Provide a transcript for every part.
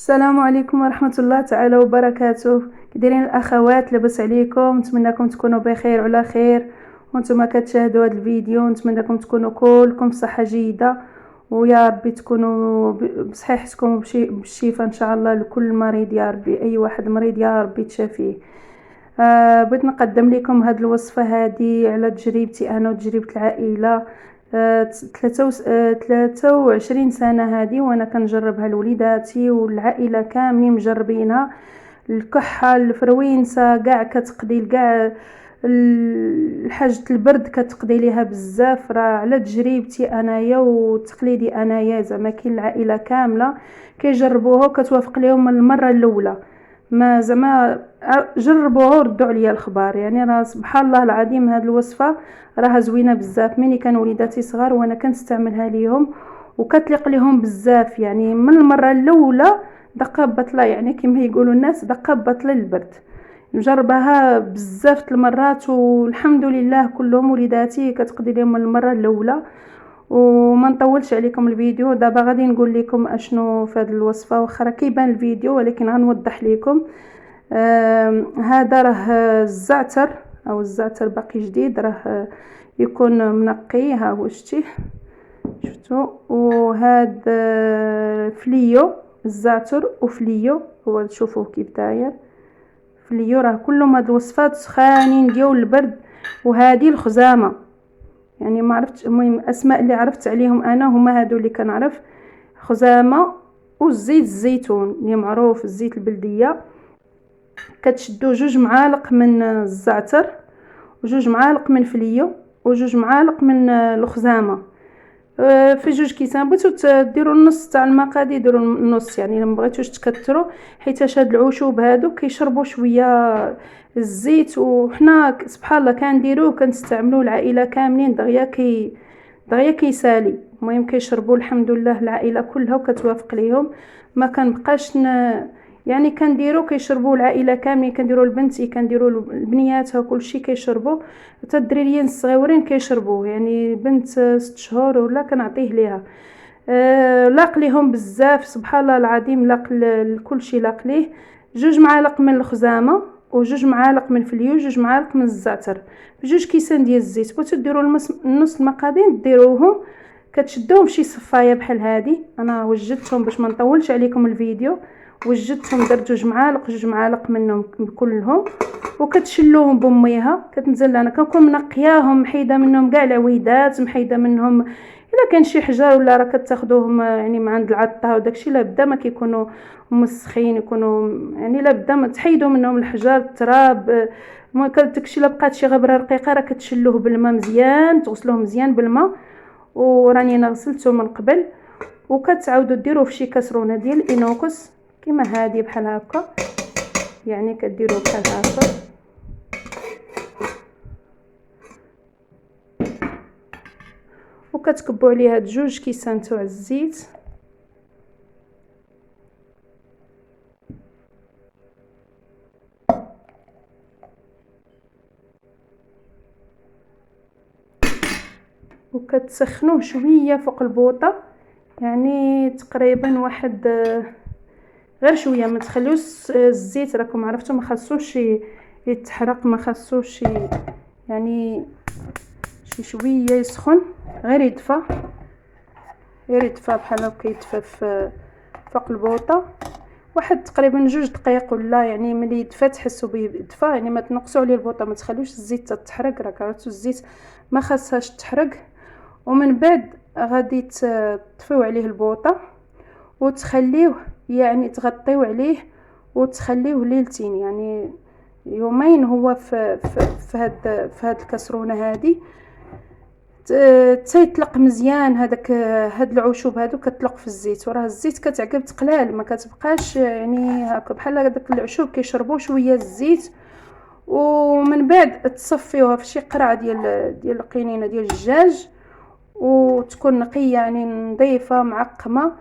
السلام عليكم ورحمة الله تعالى وبركاته. كديرين الاخوات؟ لاباس عليكم؟ نتمنىكم تكونوا بخير وعلى خير وانتم كتشاهدوا هذا الفيديو. نتمنىكم تكونوا كلكم بصحه جيده ويا ربي تكونوا بصحيحتكم بالشفاء ان شاء الله لكل مريض يا ربي. اي واحد مريض يا ربي تشافيه. بغيت نقدم لكم هذه الوصفه هذه على تجربتي انا وتجربه العائله. 23 سنه هذه وانا كنجربها لوليداتي والعائله كاملين مجربينها. الكحه الفروينسه كاع كتقضي كاع الحاجه البرد كتقضي ليها بزاف. راه على تجربتي انايا وتقليدي انايا زعما كاين العائله كامله كيجربوها وكتوافق لهم من المره الاولى. ما زعما جربوها وردوا عليا الخبار. يعني راه سبحان الله العظيم هذه الوصفه راها زوينه بزاف. ملي كانوا وليداتي صغار وانا كنستعملها ليهم وكتليق لهم بزاف. يعني من المره الاولى دقه بطله، يعني كما يقولوا الناس دقه بطله البرد. نجربها بزاف المرات والحمد لله كلهم وليداتي كتقضي لهم من المره الاولى. وما نطولش عليكم الفيديو، دابا غادي نقول لكم اشنو في هذه الوصفه. واخا كيبان الفيديو ولكن غنوضح لكم. هذا راه الزعتر او الزعتر باقي جديد، راه يكون منقي. ها هو شتيه شفتوا. وهذا فليو الزعتر وفليو هو تشوفوه كيف داير فليو. راه كلهم هاد الوصفات سخانين ديال البرد. وهذه الخزامه، يعني ما عرفتش المهم اسماء اللي عرفت عليهم انا هما هادو اللي كنعرف. خزامه والزيت الزيتون اللي معروف الزيت البلديه. كتشدوا 2 معالق من الزعتر و2 معالق من فليو و2 معالق من الخزامه في 2 كيسان. بغيتو ديروا النص تاع المقادير ديروا النص، يعني ما بغيتوش تكثروا حيت هاد العشوب هادو كيشربوا شويه الزيت. وحنا سبحان الله كنديروه كنستعملوه العائله كاملين دغيا كيسالي. المهم كيشربوا الحمد لله العائله كلها وكتوافق ليهم. ما كنبقاش يعني كنديرو كيشربوا العائله كاملين. كنديروا لبنتي كنديروا لبنياتها كلشي كيشربوا، حتى الدريريين الصغيورين كيشربوه. يعني بنت 6 شهور ولا كنعطيه ليها. لاق ليهم بزاف سبحان الله العظيم. لاق كلشي لاق ليه. 2 معالق من الخزامه و2 معالق من فليو و2 معالق من الزعتر في 2 كيسان ديال الزيت. بغيتو ديروا نص المقادير ديروهم. كتشدوهم بشي صفايه بحال هذه. انا وجدتهم باش ما نطولش عليكم الفيديو. وجدتهم درت 2 معالق 2 معالق منهم كلهم وكتشلوهم بميها. كتنزل انا كنكون منقياهم محيده منهم كاع العويدات محيده منهم. الا كان شي حجر ولا راه كتاخذوهم يعني من عند العطار وداكشي لا بدا ما كيكونوا مسخين يكونوا يعني لا بدا ما تحيدوا منهم الحجر التراب. ما داكشي لا بقات شي غبره رقيقه راه كتشلوه بالماء مزيان تغسلوه مزيان بالماء. وراني انا غسلته من قبل. وكتعاودوا ديروه في شي كاسرونه ديال الانوكس كيما هذه بحال هكا. يعني كديروا بحال هكا وكتكبوا عليها 2 كيسان تاع الزيت. وكتسخنوه شويه فوق البوطه، يعني تقريبا واحد غير شويه. ما تخليوش الزيت راكم عرفتوا ما خاصوش يتحرق، ما خاصوش يعني شي شويه يسخن غير يدفى بحال هكا يدفى فوق البوطه واحد تقريبا 2 دقائق ولا. يعني ملي يدفى تحسوا به يدفى، يعني ما تنقصوا عليه البوطه. ما تخليوش الزيت تحرق، راك عرفتوا الزيت ما خاصهاش تحرق. ومن بعد غادي تطفيو عليه البوطه وتخليوه يعني تغطيو عليه وتخليوه ليلتين، يعني يومين هو في هاد الكسرونه هذه تيطلق مزيان. هاد العشوب هادو كتطلق في الزيت. وراه الزيت كتعقب تقلال ما كتبقاش يعني هكا بحال هذاك العشوب كيشربوا شويه الزيت. ومن بعد تصفيوها في شي قرعه ديال القنينه ديال الدجاج وتكون نقيه يعني نظيفه معقمه.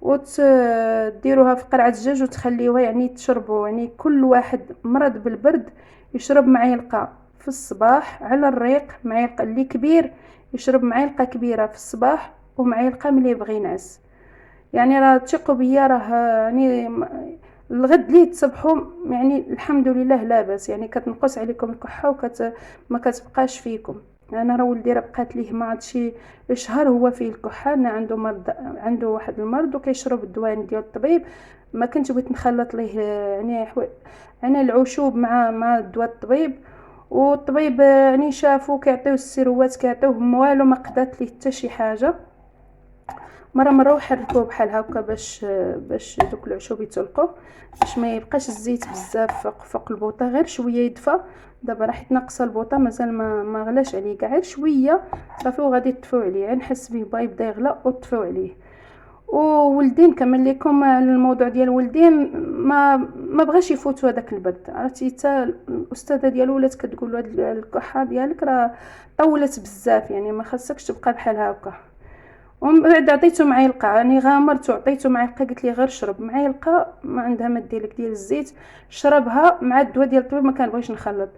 وتديروها في قرعه الدجاج وتخليوها يعني تشربوا. يعني كل واحد مرض بالبرد يشرب معلقه في الصباح على الريق. معلقه اللي كبير يشرب معلقه كبيره في الصباح ومعلقه ملي يبغي ينعس. يعني راه ثقوا بيا، راه يعني الغد ليه تصبحوا يعني الحمد لله لاباس، يعني كتنقص عليكم الكحه ما كتبقاش فيكم. انا راه ولدي راه بقات ليه ما عاد شي شهر هو فيه الكحه، انا عنده مرض، عنده واحد المرض وكيشرب الدواء ديال الطبيب. ما كنتش بغيت نخلط ليه يعني يعني العشوب مع دواء الطبيب. والطبيب يعني شافو كيعطيوه السيروات كيعطيوه والو ما قدات ليه حتى شي حاجه. مره وحركوه بحال هكا باش دوك العشوب يتلقوا، باش ما يبقاش الزيت بزاف فوق البوطه، غير شويه يدفى. دابا راه حيت ناقصه البوطه مازال ما غلاش عليه كاع، غير شويه صافي وغادي تطفيو عليه، غير نحس به بغا يبدا يغلى وتطفيو عليه. وولدي نكمل لكم الموضوع ديال ولدي، ما بغاش يفوتوا هذاك البرد. عرفتي حتى الاستاذه ديالو ولات كتقول له هاد الكحه ديالك راه طولت بزاف، يعني ما خاصكش تبقى بحال هكا. ومن بعد عطيته معلقه، يعني غامرته عطيته معلقه، قلت لي غير شرب معلقه، ما عندها ما ديرلك ديال الزيت، شربها مع الدواء ديال الطبيب، ما كنبغيش نخلط.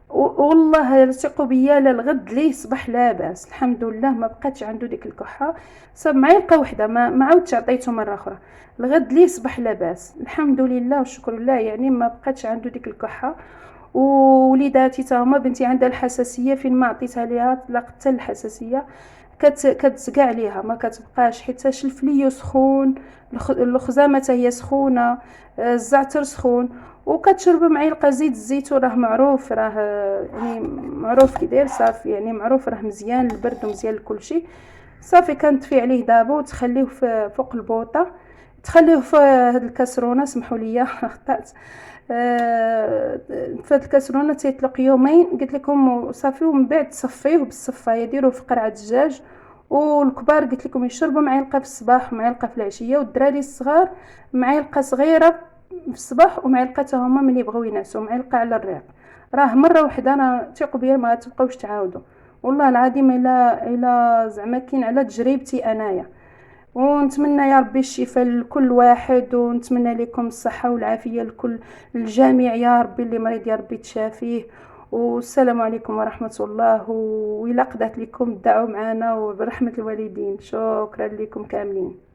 والله ثقوا بيا لا الغد ليه صباح لاباس الحمد لله، ما بقاتش عنده ديك الكحه. صاب معلقه وحده، ما عاودتش عطيته مره اخرى. الغد ليه صباح لاباس الحمد لله والشكر لله، يعني ما بقاتش عنده ديك الكحه. ووليداتي تا هما، بنتي عندها الحساسيه، فين ما عطيتها ليها لاقت الحساسيه، كتزقع عليها ما كتبقاش، حيت الفليو سخون، الخزامه حتى هي سخونه، الزعتر سخون. وكتشرب معلقه زيت الزيتون، راه معروف، راه يعني معروف كي داير صافي، يعني معروف راه مزيان للبرد ومزيان لكل شيء. صافي كنطفي عليه دابا وتخليه فوق البوطه، تخليه في هاد الكاسرونه، سمحوا لي اخطات. في هاد الكاسرونه تيطلق يومين قلت لكم صافي، ومن بعد تصفيه بالصفايه، ديروه في قرعه الدجاج. والكبار قلت لكم يشربوا معلقه في الصباح ومعلقه في العشيه، والدراري الصغار معلقه صغيره في الصباح ومعلقه حتى هما ملي بغاو ينعسوا، معلقه على الريق. راه مره واحده، انا ثقوا بيا ما تبقاوش تعاودوا. والله العظيم الا زعما كاين على تجربتي انايا. ونتمنى يا ربي الشفاء لكل واحد، ونتمنى لكم الصحة والعافية لكل الجميع يا ربي، اللي مريض يا ربي تشافيه. والسلام عليكم ورحمة الله، وإلا قدرت لكم دعوا معنا وبرحمة الوالدين. شكرا لكم كاملين.